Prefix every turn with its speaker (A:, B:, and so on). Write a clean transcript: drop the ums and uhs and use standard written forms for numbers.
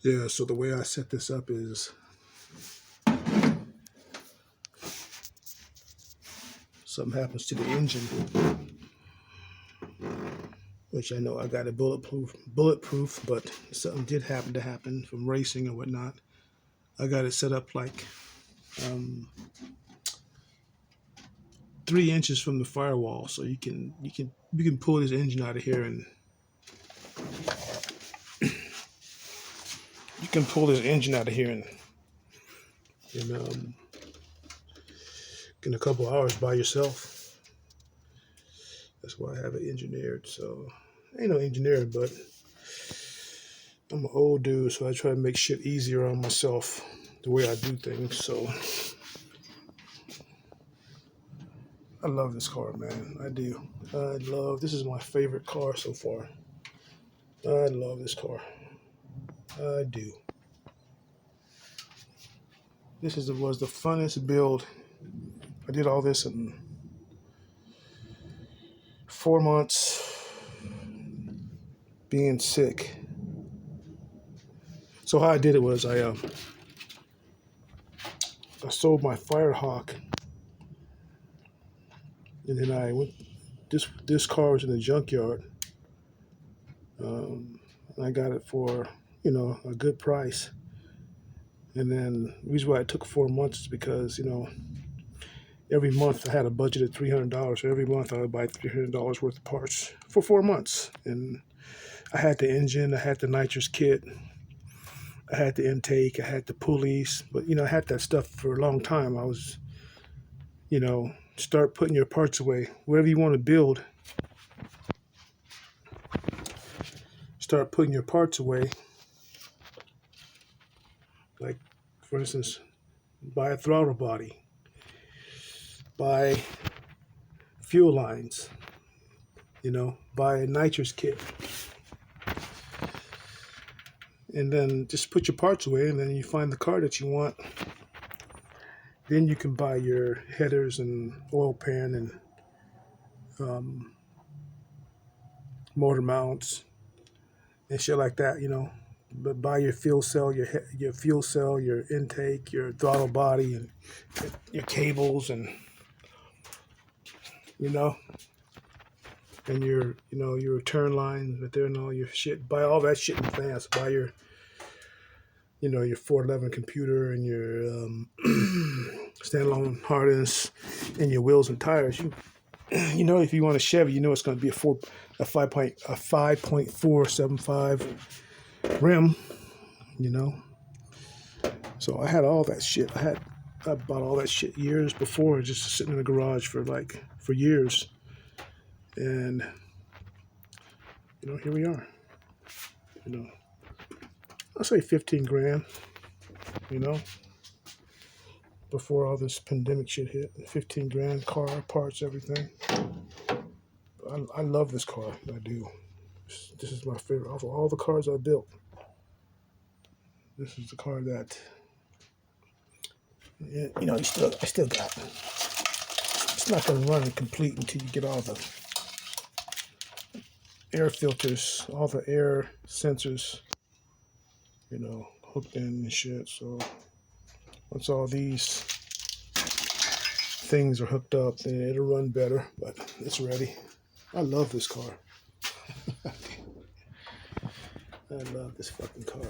A: Yeah, so the way I set this up is something happens to the engine, which I know I got it bulletproof, but something did happen from racing or whatnot. I got it set up like um, 3 inches from the firewall, so you can pull this engine out of here, and you can pull this engine out of here in in a couple hours by yourself. That's why I have it engineered. So I ain't no engineer, but I'm an old dude, so I try to make shit easier on myself the way I do things. So I love this car, man. I do. This is my favorite car so far. I love this car. I do. Was the funnest build. I did all this in 4 months being sick. So how I did it was I sold my Firehawk, and then I went. This car was in the junkyard. I got it for a good price. And then the reason why it took 4 months is because every month I had a budget of $300. So every month I would buy $300 worth of parts for 4 months, and I had the engine, I had the nitrous kit, I had the intake, I had the pulleys, but I had that stuff for a long time. I was, start putting your parts away. Whatever you want to build, start putting your parts away. Like, for instance, buy a throttle body, buy fuel lines, buy a nitrous kit, and then just put your parts away, and then you find the car that you want. Then you can buy your headers and oil pan and motor mounts and shit like that, But buy your fuel cell, your intake, your throttle body, and your cables, and and your return lines right there, and all your shit. Buy all that shit in advance. Buy your 411 computer and your standalone harness and your wheels and tires. If you want a Chevy, it's going to be a 5.475 rim. So I had all that shit. I bought all that shit years before, just sitting in the garage for years, and here we are. I'll say 15 grand. Before all this pandemic shit hit, 15 grand, car, parts, everything. I love this car. I do. This is my favorite. Of all the cars I built, this is the car that, I still got. It's not going to run complete until you get all the air filters, all the air sensors, hooked in and shit. So once all these things are hooked up, then it'll run better, but it's ready. I love this car. I love this fucking car.